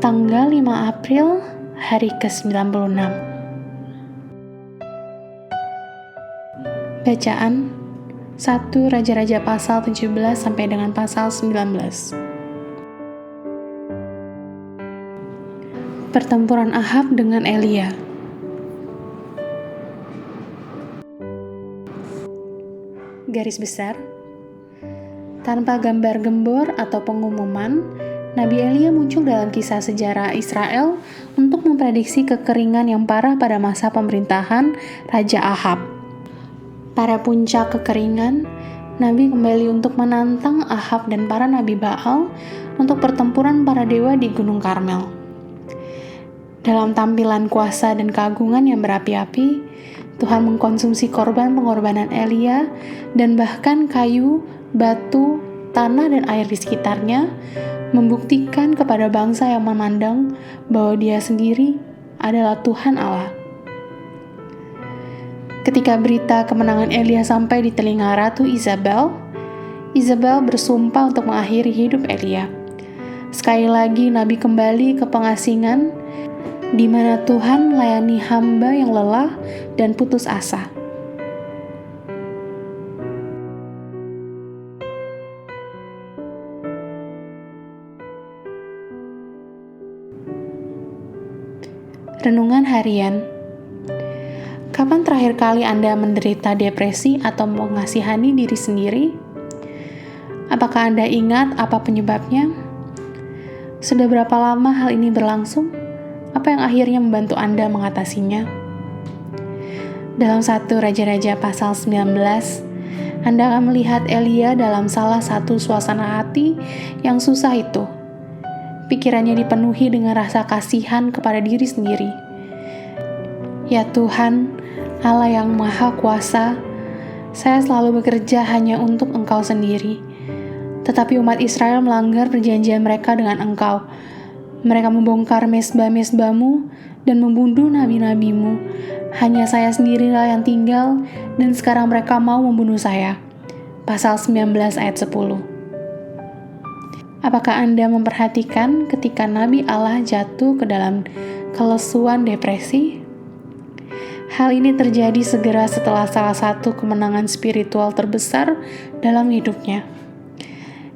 Tanggal 5 April, hari ke-96. Bacaan 1 Raja-Raja pasal 17 sampai dengan pasal 19. Pertempuran Ahab dengan Elia. Garis besar, tanpa gambar gembor atau pengumuman, Nabi Elia muncul dalam kisah sejarah Israel untuk memprediksi kekeringan yang parah pada masa pemerintahan Raja Ahab. Pada puncak kekeringan, Nabi kembali untuk menantang Ahab dan para Nabi Baal untuk pertempuran para dewa di Gunung Karmel. Dalam tampilan kuasa dan keagungan yang berapi-api, Tuhan mengkonsumsi korban-pengorbanan Elia dan bahkan kayu, batu, tanah, dan air di sekitarnya, membuktikan kepada bangsa yang memandang bahwa Dia sendiri adalah Tuhan Allah. Ketika berita kemenangan Elia sampai di telinga Ratu Isabel bersumpah untuk mengakhiri hidup Elia. Sekali lagi Nabi kembali ke pengasingan, di mana Tuhan melayani hamba yang lelah dan putus asa. Renungan harian. Kapan terakhir kali Anda menderita depresi atau mengasihani diri sendiri? Apakah Anda ingat apa penyebabnya? Sudah berapa lama hal ini berlangsung? Apa yang akhirnya membantu Anda mengatasinya? Dalam 1 Raja-Raja pasal 19, Anda akan melihat Elia dalam salah satu suasana hati yang susah itu. Pikirannya dipenuhi dengan rasa kasihan kepada diri sendiri. Ya Tuhan, Allah yang Maha Kuasa, saya selalu bekerja hanya untuk Engkau sendiri. Tetapi umat Israel melanggar perjanjian mereka dengan Engkau. Mereka membongkar mesbah-mesbah-Mu dan membunuh nabi-nabi-Mu. Hanya saya sendirilah yang tinggal, dan sekarang mereka mau membunuh saya. Pasal 19 ayat 10. Apakah Anda memperhatikan ketika Nabi Allah jatuh ke dalam kelesuan depresi? Hal ini terjadi segera setelah salah satu kemenangan spiritual terbesar dalam hidupnya.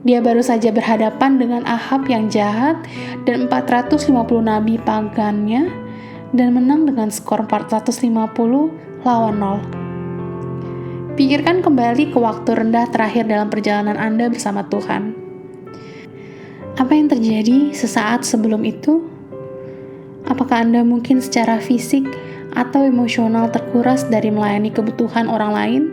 Dia baru saja berhadapan dengan Ahab yang jahat dan 450 nabi pagannya dan menang dengan skor 450 lawan 0. Pikirkan kembali ke waktu rendah terakhir dalam perjalanan Anda bersama Tuhan. Apa yang terjadi sesaat sebelum itu? Apakah Anda mungkin secara fisik atau emosional terkuras dari melayani kebutuhan orang lain?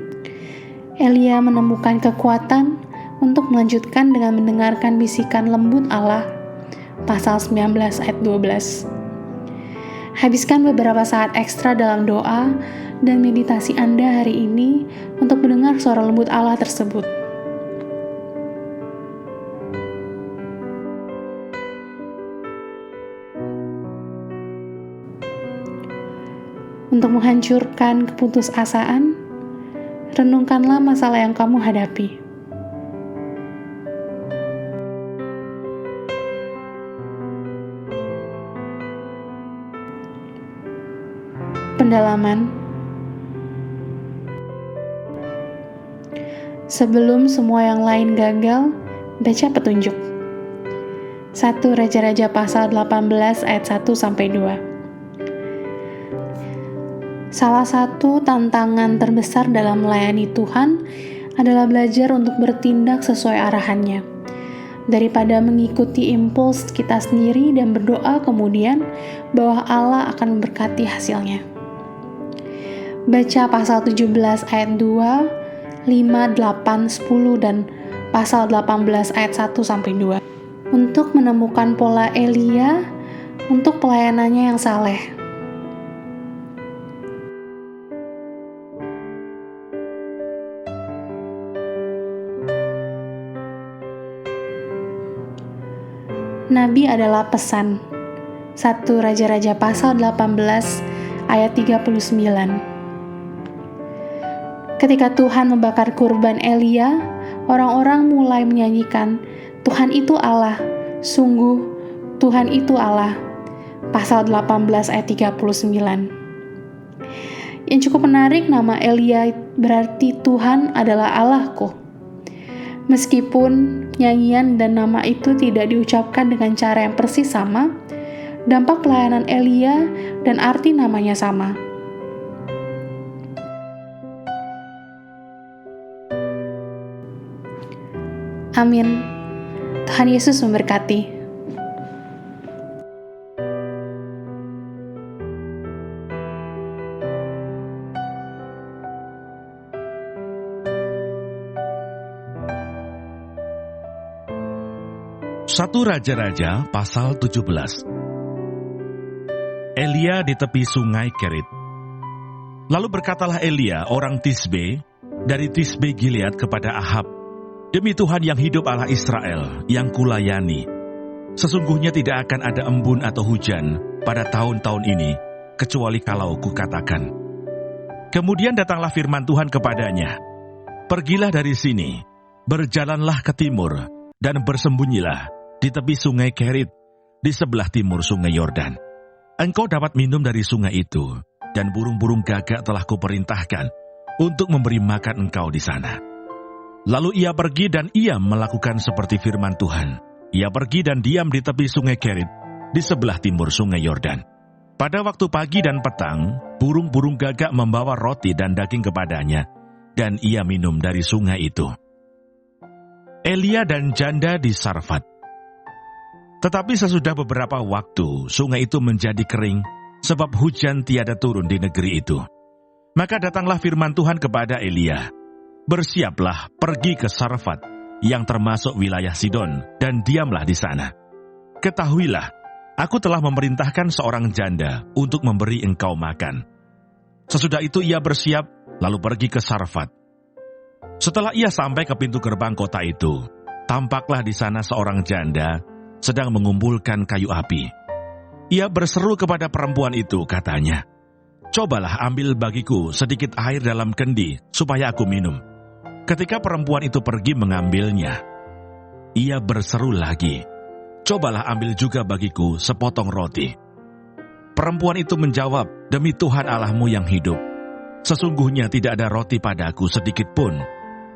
Elia menemukan kekuatan untuk melanjutkan dengan mendengarkan bisikan lembut Allah. Pasal 19 ayat 12. Habiskan beberapa saat ekstra dalam doa dan meditasi Anda hari ini untuk mendengar suara lembut Allah tersebut. Untuk menghancurkan keputusasaan, renungkanlah masalah yang kamu hadapi. Pendalaman. Sebelum semua yang lain gagal, baca petunjuk. 1 Raja-Raja pasal 18 ayat 1-2. Salah satu tantangan terbesar dalam melayani Tuhan adalah belajar untuk bertindak sesuai arahannya, daripada mengikuti impuls kita sendiri dan berdoa kemudian bahwa Allah akan memberkati hasilnya. Baca pasal 17 ayat 2, 5, 8, 10, dan pasal 18 ayat 1-2 untuk menemukan pola Elia untuk pelayanannya yang saleh. Nabi adalah pesan. 1 Raja-Raja pasal 18 ayat 39. Ketika Tuhan membakar kurban Elia, orang-orang mulai menyanyikan, "Tuhan itu Allah, sungguh Tuhan itu Allah. Pasal 18 ayat 39. Yang cukup menarik, nama Elia berarti Tuhan adalah Allahku. Meskipun nyanyian dan nama itu tidak diucapkan dengan cara yang persis sama, dampak pelayanan Elia dan arti namanya sama. Amin. Tuhan Yesus memberkati. Satu Raja-Raja pasal 17. Elia di tepi sungai Kerit. Lalu berkatalah Elia orang Tisbe dari Tisbe Gilead kepada Ahab, "Demi Tuhan yang hidup Allah Israel yang kulayani, sesungguhnya tidak akan ada embun atau hujan pada tahun-tahun ini, kecuali kalau kukatakan." Kemudian datanglah firman Tuhan kepadanya, "Pergilah dari sini, berjalanlah ke timur, dan bersembunyilah di tepi sungai Kerit, di sebelah timur sungai Yordan. Engkau dapat minum dari sungai itu, dan burung-burung gagak telah kuperintahkan untuk memberi makan engkau di sana." Lalu ia pergi dan ia melakukan seperti firman Tuhan. Ia pergi dan diam di tepi sungai Kerit, di sebelah timur sungai Yordan. Pada waktu pagi dan petang, burung-burung gagak membawa roti dan daging kepadanya, dan ia minum dari sungai itu. Elia dan janda di Sarfat. Tetapi sesudah beberapa waktu, sungai itu menjadi kering, sebab hujan tiada turun di negeri itu. Maka datanglah firman Tuhan kepada Elia, "Bersiaplah, pergi ke Sarfat, yang termasuk wilayah Sidon, dan diamlah di sana. Ketahuilah, aku telah memerintahkan seorang janda untuk memberi engkau makan." Sesudah itu ia bersiap, lalu pergi ke Sarfat. Setelah ia sampai ke pintu gerbang kota itu, tampaklah di sana seorang janda sedang mengumpulkan kayu api. Ia berseru kepada perempuan itu, katanya, "Cobalah ambil bagiku sedikit air dalam kendi, supaya aku minum." Ketika perempuan itu pergi mengambilnya, ia berseru lagi, "Cobalah ambil juga bagiku sepotong roti." Perempuan itu menjawab, "Demi Tuhan Allahmu yang hidup, sesungguhnya tidak ada roti padaku sedikit pun,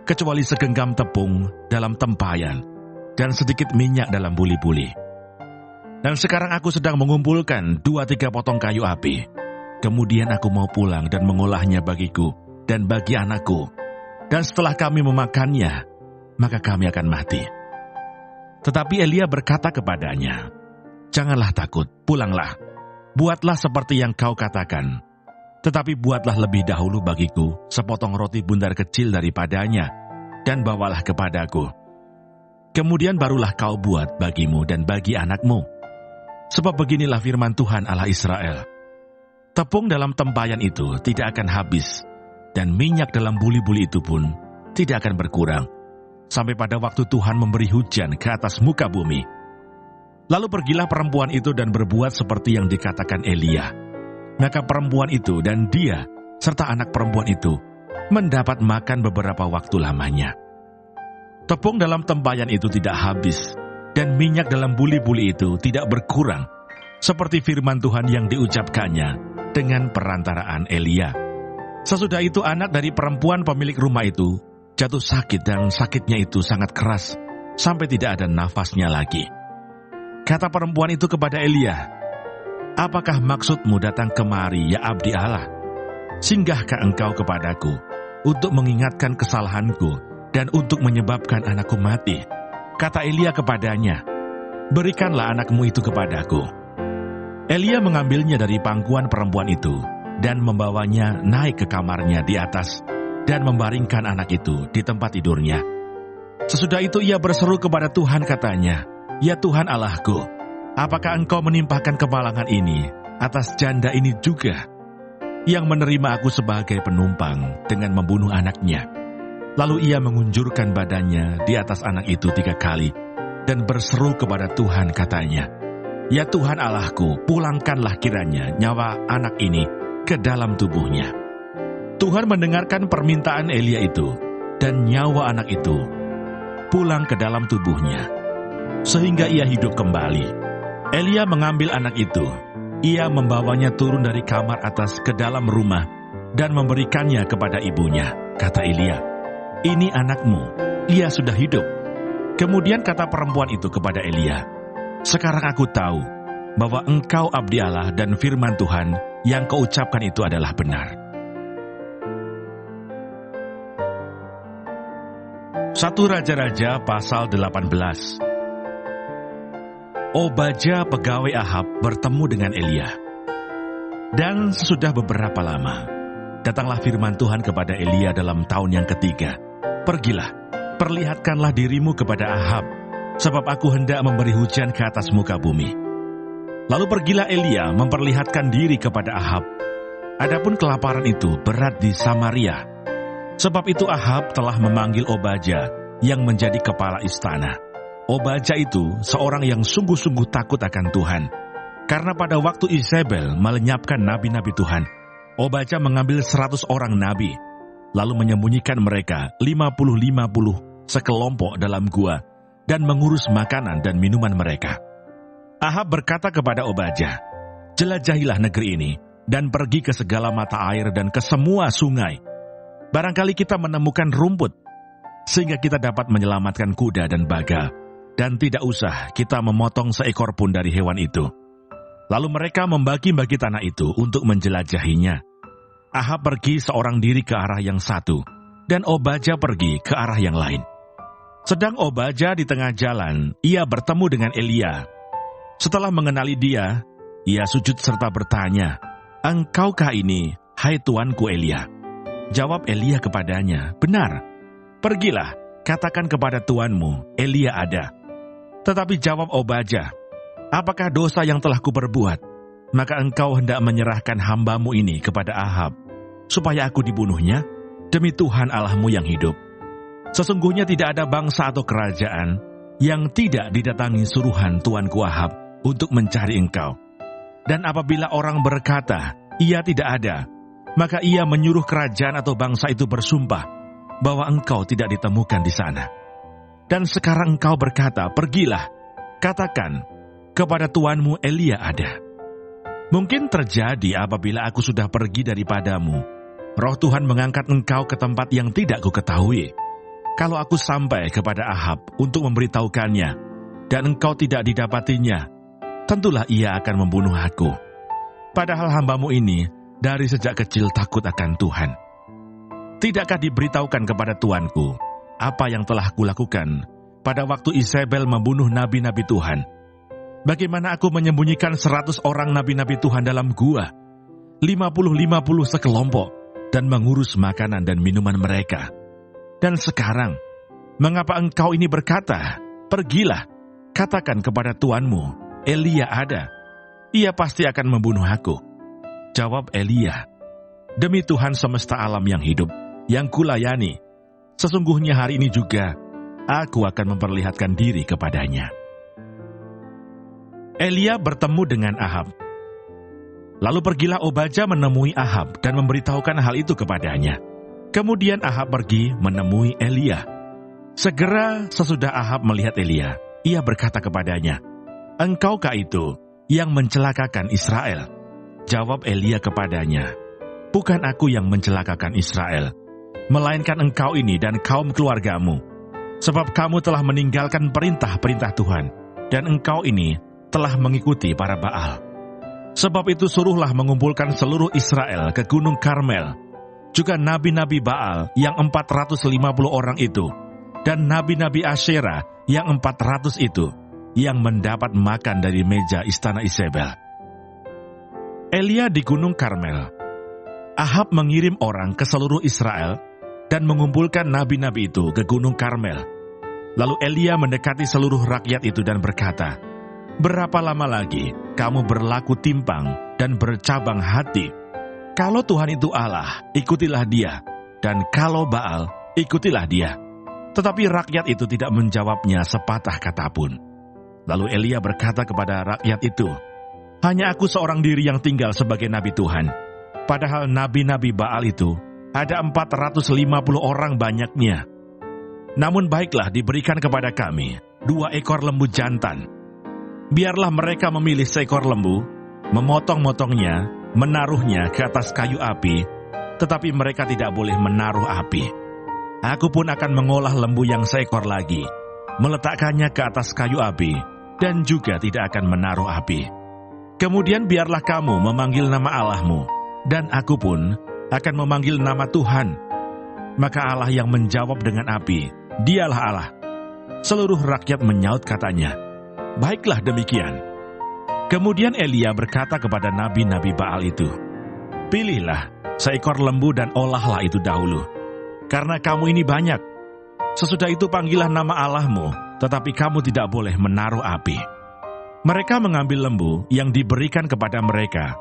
kecuali segenggam tepung dalam tempayan, dan sedikit minyak dalam buli-buli. Dan sekarang aku sedang mengumpulkan 2-3 potong kayu api. Kemudian aku mau pulang dan mengolahnya bagiku dan bagi anakku. Dan setelah kami memakannya, maka kami akan mati." Tetapi Elia berkata kepadanya, "Janganlah takut, pulanglah. Buatlah seperti yang kau katakan. Tetapi buatlah lebih dahulu bagiku sepotong roti bundar kecil daripadanya, dan bawalah kepadaku. Kemudian barulah kau buat bagimu dan bagi anakmu. Sebab beginilah firman Tuhan Allah Israel, tepung dalam tempayan itu tidak akan habis, dan minyak dalam buli-buli itu pun tidak akan berkurang, sampai pada waktu Tuhan memberi hujan ke atas muka bumi." Lalu pergilah perempuan itu dan berbuat seperti yang dikatakan Elia. Maka perempuan itu dan dia, serta anak perempuan itu, mendapat makan beberapa waktu lamanya. Tepung dalam tempayan itu tidak habis, dan minyak dalam buli-buli itu tidak berkurang, seperti firman Tuhan yang diucapkannya dengan perantaraan Elia. Sesudah itu anak dari perempuan pemilik rumah itu jatuh sakit, dan sakitnya itu sangat keras, sampai tidak ada nafasnya lagi. Kata perempuan itu kepada Elia, "Apakah maksudmu datang kemari, ya abdi Allah? Singgahkah engkau kepadaku untuk mengingatkan kesalahanku dan untuk menyebabkan anakku mati?" Kata Elia kepadanya, "Berikanlah anakmu itu kepadaku." Elia mengambilnya dari pangkuan perempuan itu dan membawanya naik ke kamarnya di atas dan membaringkan anak itu di tempat tidurnya. Sesudah itu ia berseru kepada Tuhan, katanya, "Ya Tuhan Allahku, apakah engkau menimpakan kemalangan ini atas janda ini juga, yang menerima aku sebagai penumpang dengan membunuh anaknya?" Lalu ia mengunjurkan badannya di atas anak itu 3 kali dan berseru kepada Tuhan, katanya, "Ya Tuhan Allahku, pulangkanlah kiranya nyawa anak ini ke dalam tubuhnya." Tuhan mendengarkan permintaan Elia itu, dan nyawa anak itu pulang ke dalam tubuhnya, sehingga ia hidup kembali. Elia mengambil anak itu. Ia membawanya turun dari kamar atas ke dalam rumah dan memberikannya kepada ibunya. Kata Elia, "Ini anakmu, ia sudah hidup." Kemudian kata perempuan itu kepada Elia, "Sekarang aku tahu bahwa engkau abdi Allah dan firman Tuhan yang kau ucapkan itu adalah benar." 1 Raja-Raja pasal 18. Obadja pegawai Ahab bertemu dengan Elia. Dan sesudah beberapa lama, datanglah firman Tuhan kepada Elia dalam tahun yang ketiga. "Pergilah, perlihatkanlah dirimu kepada Ahab, sebab aku hendak memberi hujan ke atas muka bumi." Lalu pergilah Elia memperlihatkan diri kepada Ahab. Adapun kelaparan itu berat di Samaria. Sebab itu Ahab telah memanggil Obadja yang menjadi kepala istana. Obadja itu seorang yang sungguh-sungguh takut akan Tuhan. Karena pada waktu Izebel melenyapkan nabi-nabi Tuhan, Obadja mengambil 100 orang nabi, lalu menyembunyikan mereka 50 sekelompok dalam gua, dan mengurus makanan dan minuman mereka. Ahab berkata kepada Obadja, "Jelajahilah negeri ini, dan pergi ke segala mata air dan ke semua sungai. Barangkali kita menemukan rumput, sehingga kita dapat menyelamatkan kuda dan bagal, dan tidak usah kita memotong seekor pun dari hewan itu." Lalu mereka membagi-bagi tanah itu untuk menjelajahinya. Ahab pergi seorang diri ke arah yang satu, dan Obadja pergi ke arah yang lain. Sedang Obadja di tengah jalan, ia bertemu dengan Elia. Setelah mengenali dia, ia sujud serta bertanya, "Engkaukah ini, hai tuanku Elia?" Jawab Elia kepadanya, "Benar. Pergilah, katakan kepada tuanmu, Elia ada." Tetapi jawab Obadja, "Apakah dosa yang telah kuperbuat? Maka engkau hendak menyerahkan hambamu ini kepada Ahab, supaya aku dibunuhnya? Demi Tuhan Allahmu yang hidup, sesungguhnya tidak ada bangsa atau kerajaan yang tidak didatangi suruhan tuanku Ahab untuk mencari engkau. Dan apabila orang berkata, ia tidak ada, maka ia menyuruh kerajaan atau bangsa itu bersumpah bahwa engkau tidak ditemukan di sana. Dan sekarang engkau berkata, pergilah, katakan kepada tuanmu Elia ada. Mungkin terjadi apabila aku sudah pergi daripadamu, Roh Tuhan mengangkat engkau ke tempat yang tidak kuketahui. Kalau aku sampai kepada Ahab untuk memberitahukannya, dan engkau tidak didapatinya, tentulah ia akan membunuh aku. Padahal hambamu ini dari sejak kecil takut akan Tuhan. Tidakkah diberitahukan kepada tuanku apa yang telah kulakukan pada waktu Izebel membunuh nabi-nabi Tuhan? Bagaimana aku menyembunyikan 100 orang nabi-nabi Tuhan dalam gua, 50 sekelompok, dan mengurus makanan dan minuman mereka. Dan sekarang, mengapa engkau ini berkata, pergilah, katakan kepada tuanmu, Elia ada. Ia pasti akan membunuh aku. Jawab Elia, demi Tuhan semesta alam yang hidup, yang kulayani, sesungguhnya hari ini juga aku akan memperlihatkan diri kepadanya. Elia bertemu dengan Ahab. Lalu pergilah Obadja menemui Ahab dan memberitahukan hal itu kepadanya. Kemudian Ahab pergi menemui Elia. Segera sesudah Ahab melihat Elia, ia berkata kepadanya, "Engkaukah itu yang mencelakakan Israel?" Jawab Elia kepadanya, "Bukan aku yang mencelakakan Israel, melainkan engkau ini dan kaum keluargamu. Sebab kamu telah meninggalkan perintah-perintah Tuhan, dan engkau ini telah mengikuti para Baal. Sebab itu suruhlah mengumpulkan seluruh Israel ke Gunung Karmel, juga nabi-nabi Baal yang 450 orang itu, dan nabi-nabi Asyera yang 400 itu, yang mendapat makan dari meja istana Izebel." Elia di Gunung Karmel. Ahab mengirim orang ke seluruh Israel dan mengumpulkan nabi-nabi itu ke Gunung Karmel. Lalu Elia mendekati seluruh rakyat itu dan berkata, "Berapa lama lagi kamu berlaku timpang dan bercabang hati? Kalau Tuhan itu Allah, ikutilah dia, dan kalau Baal, ikutilah dia." Tetapi rakyat itu tidak menjawabnya sepatah kata pun. Lalu Elia berkata kepada rakyat itu, "Hanya aku seorang diri yang tinggal sebagai nabi Tuhan. Padahal nabi-nabi Baal itu ada 450 orang banyaknya. Namun baiklah diberikan kepada kami 2 ekor lembu jantan. biarlah mereka memilih seekor lembu, memotong-motongnya, menaruhnya ke atas kayu api, tetapi mereka tidak boleh menaruh api. Aku pun akan mengolah lembu yang seekor lagi, meletakkannya ke atas kayu api, dan juga tidak akan menaruh api. Kemudian biarlah kamu memanggil nama Allahmu, dan aku pun akan memanggil nama Tuhan. Maka Allah yang menjawab dengan api, Dialah Allah. Seluruh rakyat menyaut katanya, baiklah demikian. Kemudian Elia berkata kepada nabi-nabi Baal itu, pilihlah seekor lembu dan olahlah itu dahulu, karena kamu ini banyak. Sesudah itu panggillah nama Allahmu, tetapi kamu tidak boleh menaruh api. Mereka mengambil lembu yang diberikan kepada mereka,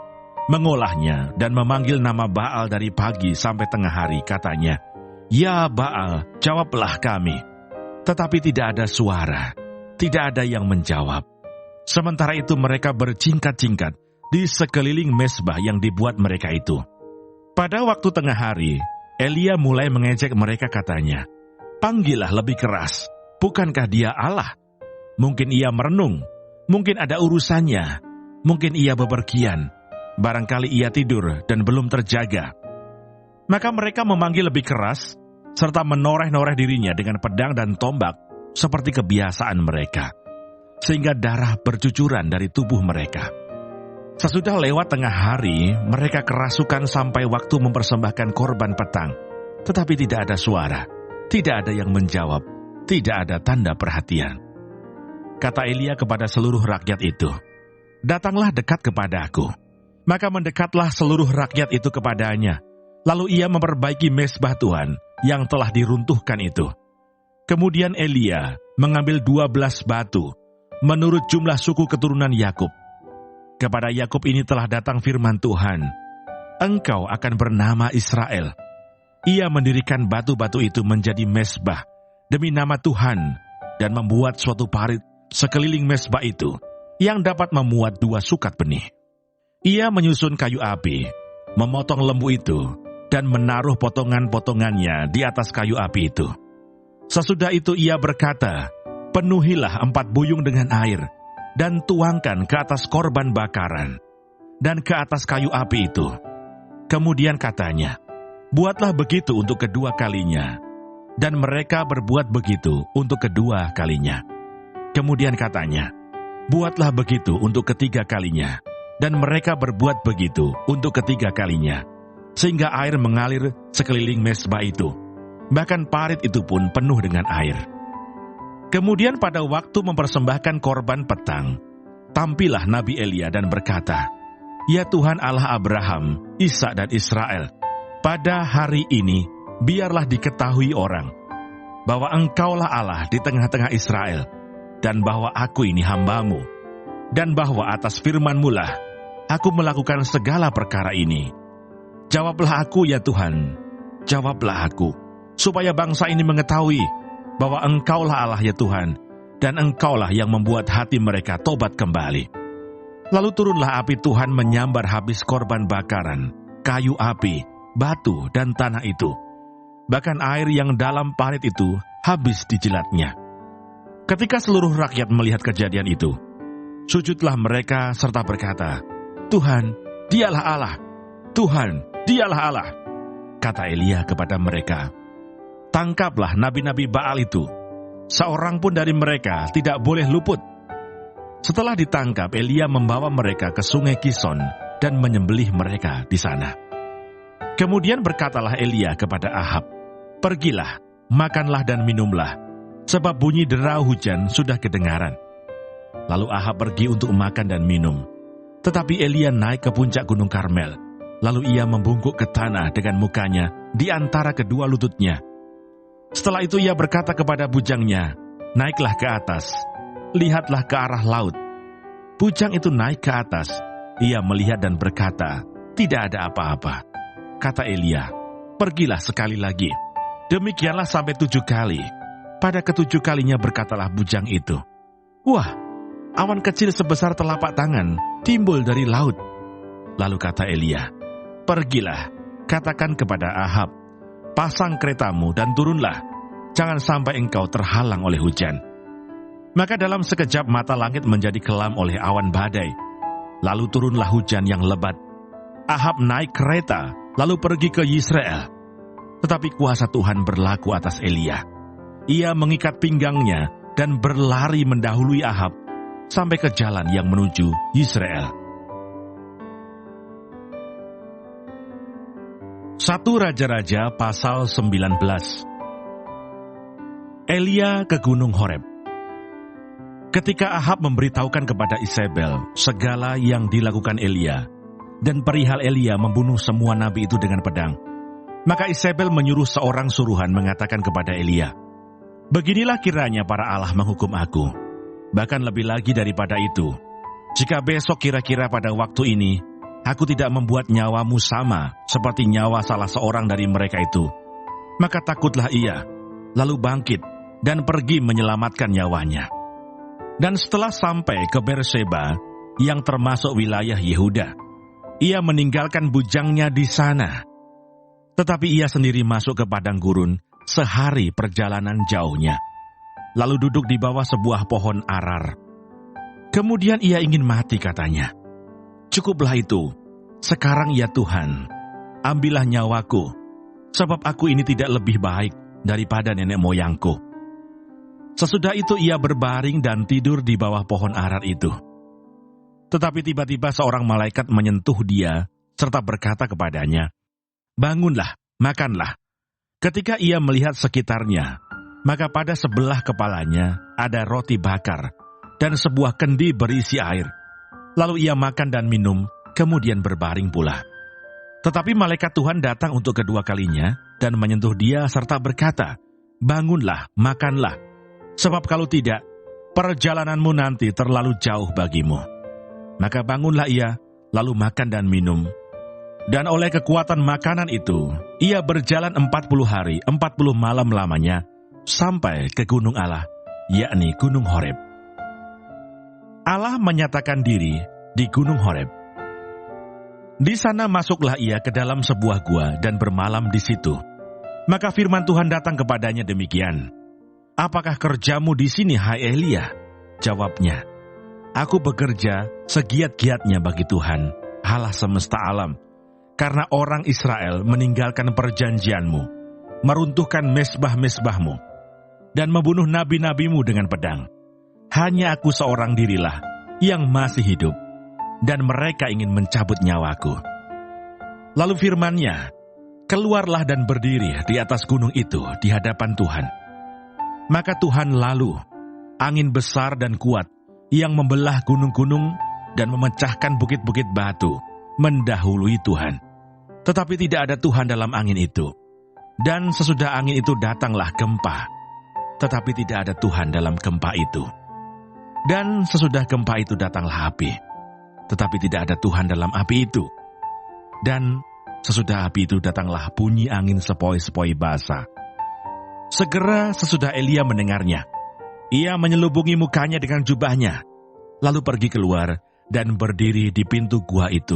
mengolahnya dan memanggil nama Baal dari pagi sampai tengah hari, katanya, ya Baal, jawablah kami. Tetapi tidak ada suara, tidak ada yang menjawab. Sementara itu mereka berjingkat-jingkat di sekeliling mezbah yang dibuat mereka itu. Pada waktu tengah hari, Elia mulai mengejek mereka, katanya, panggillah lebih keras, bukankah dia Allah? Mungkin ia merenung, mungkin ada urusannya, mungkin ia bepergian, barangkali ia tidur dan belum terjaga. Maka mereka memanggil lebih keras, serta menoreh-noreh dirinya dengan pedang dan tombak, seperti kebiasaan mereka, sehingga darah bercucuran dari tubuh mereka. Sesudah lewat tengah hari, mereka kerasukan sampai waktu mempersembahkan korban petang, tetapi tidak ada suara, tidak ada yang menjawab, tidak ada tanda perhatian. Kata Elia kepada seluruh rakyat itu, datanglah dekat kepadaku. Maka mendekatlah seluruh rakyat itu kepadanya. Lalu ia memperbaiki mezbah Tuhan yang telah diruntuhkan itu. Kemudian Elia mengambil 12 batu, menurut jumlah suku keturunan Yakub. Kepada Yakub ini telah datang firman Tuhan, engkau akan bernama Israel. Ia mendirikan batu-batu itu menjadi mezbah demi nama Tuhan, dan membuat suatu parit sekeliling mezbah itu, yang dapat memuat 2 sukat benih. Ia menyusun kayu api, memotong lembu itu, dan menaruh potongan-potongannya di atas kayu api itu. Sesudah itu ia berkata, penuhilah 4 buyung dengan air, dan tuangkan ke atas korban bakaran, dan ke atas kayu api itu. Kemudian katanya, buatlah begitu untuk kedua kalinya, dan mereka berbuat begitu untuk kedua kalinya. Kemudian katanya, buatlah begitu untuk ketiga kalinya, dan mereka berbuat begitu untuk ketiga kalinya, sehingga air mengalir sekeliling mezbah itu. Bahkan parit itu pun penuh dengan air. Kemudian pada waktu mempersembahkan korban petang, tampillah Nabi Elia dan berkata, ya Tuhan Allah Abraham, Ishak dan Israel, pada hari ini biarlah diketahui orang, bahwa engkaulah Allah di tengah-tengah Israel, dan bahwa aku ini hambamu, dan bahwa atas firman-Mu lah aku melakukan segala perkara ini. Jawablah aku ya Tuhan, jawablah aku, supaya bangsa ini mengetahui bahwa engkaulah Allah ya Tuhan, dan engkaulah yang membuat hati mereka tobat kembali. Lalu turunlah api Tuhan menyambar habis korban bakaran, kayu api, batu, dan tanah itu. Bahkan air yang dalam parit itu habis dijilatnya. Ketika seluruh rakyat melihat kejadian itu, sujudlah mereka serta berkata, Tuhan, dialah Allah, Tuhan, dialah Allah. Kata Elia kepada mereka, tangkaplah nabi-nabi Baal itu, seorang pun dari mereka tidak boleh luput. Setelah ditangkap, Elia membawa mereka ke sungai Kison dan menyembelih mereka di sana. Kemudian berkatalah Elia kepada Ahab, pergilah, makanlah dan minumlah, sebab bunyi derau hujan sudah kedengaran. Lalu Ahab pergi untuk makan dan minum. Tetapi Elia naik ke puncak gunung Karmel, lalu ia membungkuk ke tanah dengan mukanya di antara kedua lututnya. Setelah itu ia berkata kepada bujangnya, naiklah ke atas, lihatlah ke arah laut. Bujang itu naik ke atas, ia melihat dan berkata, tidak ada apa-apa. Kata Elia, pergilah sekali lagi. Demikianlah sampai 7 kali. Pada ke-7 kalinya berkatalah bujang itu, wah, awan kecil sebesar telapak tangan timbul dari laut. Lalu kata Elia, pergilah, katakan kepada Ahab, pasang keretamu dan turunlah, jangan sampai engkau terhalang oleh hujan. Maka dalam sekejap mata langit menjadi kelam oleh awan badai. Lalu turunlah hujan yang lebat. Ahab naik kereta, lalu pergi ke Yisrael. Tetapi kuasa Tuhan berlaku atas Elia. Ia mengikat pinggangnya dan berlari mendahului Ahab sampai ke jalan yang menuju Yisrael. 1 Raja-Raja pasal 19. Elia ke Gunung Horeb. Ketika Ahab memberitahukan kepada Isabel segala yang dilakukan Elia, dan perihal Elia membunuh semua nabi itu dengan pedang, maka Isabel menyuruh seorang suruhan mengatakan kepada Elia, "Beginilah kiranya para Allah menghukum aku. Bahkan lebih lagi daripada itu, jika besok kira-kira pada waktu ini, aku tidak membuat nyawamu sama seperti nyawa salah seorang dari mereka itu, maka takutlah ia, lalu bangkit dan pergi menyelamatkan nyawanya." Dan setelah sampai ke Berseba, yang termasuk wilayah Yehuda, ia meninggalkan bujangnya di sana. Tetapi ia sendiri masuk ke padang gurun sehari perjalanan jauhnya, lalu duduk di bawah sebuah pohon arar. Kemudian ia ingin mati, katanya. "Cukuplah itu, sekarang ya Tuhan, ambillah nyawaku, sebab aku ini tidak lebih baik daripada nenek moyangku." Sesudah itu ia berbaring dan tidur di bawah pohon arar itu. Tetapi tiba-tiba seorang malaikat menyentuh dia serta berkata kepadanya, "Bangunlah, makanlah." Ketika ia melihat sekitarnya, maka pada sebelah kepalanya ada roti bakar dan sebuah kendi berisi air. Lalu ia makan dan minum, kemudian berbaring pula. Tetapi malaikat Tuhan datang untuk kedua kalinya dan menyentuh dia serta berkata, "Bangunlah, makanlah. Sebab kalau tidak, perjalananmu nanti terlalu jauh bagimu." Maka bangunlah ia, lalu makan dan minum. Dan oleh kekuatan makanan itu, ia berjalan 40 hari, 40 malam lamanya, sampai ke gunung Allah, yakni Gunung Horeb. Allah menyatakan diri di Gunung Horeb. Di sana masuklah ia ke dalam sebuah gua dan bermalam di situ. Maka firman Tuhan datang kepadanya demikian, "Apakah kerjamu di sini, hai Elia?" Jawabnya, "Aku bekerja segiat-giatnya bagi Tuhan, Allah semesta alam, karena orang Israel meninggalkan perjanjianmu, meruntuhkan mesbah-mesbahmu, dan membunuh nabi-nabimu dengan pedang. Hanya aku seorang dirilah yang masih hidup, dan mereka ingin mencabut nyawaku." Lalu firman-Nya, "Keluarlah dan berdiri di atas gunung itu di hadapan Tuhan." Maka Tuhan lalu, angin besar dan kuat yang membelah gunung-gunung dan memecahkan bukit-bukit batu, mendahului Tuhan. Tetapi tidak ada Tuhan dalam angin itu. Dan sesudah angin itu datanglah gempa. Tetapi tidak ada Tuhan dalam gempa itu. Dan sesudah gempa itu datanglah api. Tetapi tidak ada Tuhan dalam api itu. Dan sesudah api itu datanglah bunyi angin sepoi-sepoi basah. Segera sesudah Elia mendengarnya, ia menyelubungi mukanya dengan jubahnya, lalu pergi keluar dan berdiri di pintu gua itu.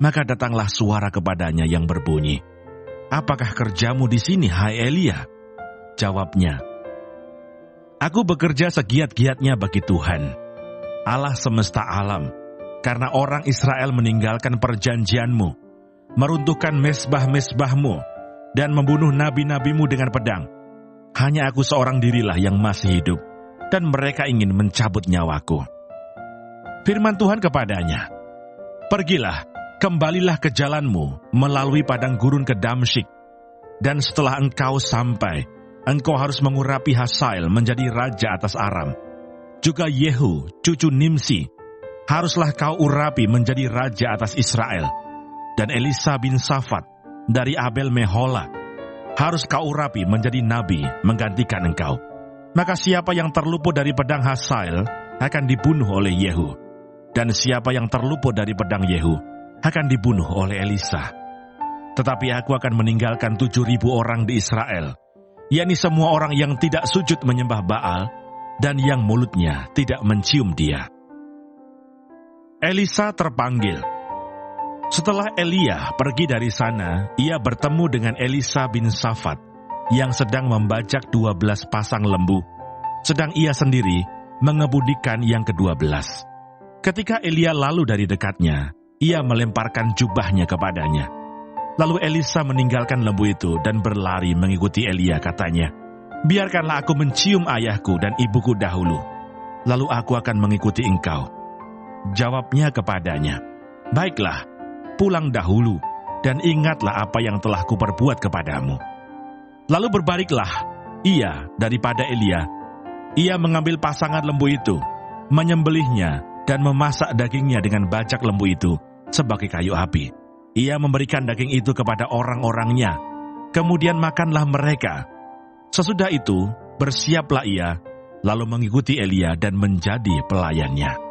Maka datanglah suara kepadanya yang berbunyi, "Apakah kerjamu di sini, hai Elia?" Jawabnya, "Aku bekerja segiat-giatnya bagi Tuhan, Allah semesta alam, karena orang Israel meninggalkan perjanjianmu, meruntuhkan mesbah-mesbahmu, dan membunuh nabi-nabimu dengan pedang. Hanya aku seorang dirilah yang masih hidup, dan mereka ingin mencabut nyawaku." Firman Tuhan kepadanya, "Pergilah, kembalilah ke jalanmu melalui padang gurun ke Damsyik, dan setelah engkau sampai, engkau harus mengurapi Hazael menjadi raja atas Aram. Juga Yehu, cucu Nimsi, haruslah kau urapi menjadi raja atas Israel, dan Elisa bin Safat dari Abel Mehola harus kau urapi menjadi nabi menggantikan engkau. Maka siapa yang terluput dari pedang Hazael akan dibunuh oleh Yehu, dan siapa yang terluput dari pedang Yehu akan dibunuh oleh Elisa. Tetapi aku akan meninggalkan 7.000 orang di Israel, yakni semua orang yang tidak sujud menyembah Baal dan yang mulutnya tidak mencium dia." Elisa terpanggil. Setelah Elia pergi dari sana, ia bertemu dengan Elisa bin Safat yang sedang membajak 12 pasang lembu sedang ia sendiri mengebudikan yang ke-12. Ketika Elia lalu dari dekatnya, ia melemparkan jubahnya kepadanya. Lalu Elisa meninggalkan lembu itu dan berlari mengikuti Elia, katanya, "Biarkanlah aku mencium ayahku dan ibuku dahulu, lalu aku akan mengikuti engkau." Jawabnya kepadanya, "Baiklah, pulang dahulu, dan ingatlah apa yang telah kuperbuat kepadamu." Lalu berbaliklah ia daripada Elia. Ia mengambil pasangan lembu itu, menyembelihnya, dan memasak dagingnya dengan bajak lembu itu sebagai kayu api. Ia memberikan daging itu kepada orang-orangnya, kemudian makanlah mereka. Sesudah itu, bersiaplah ia, lalu mengikuti Elia dan menjadi pelayannya.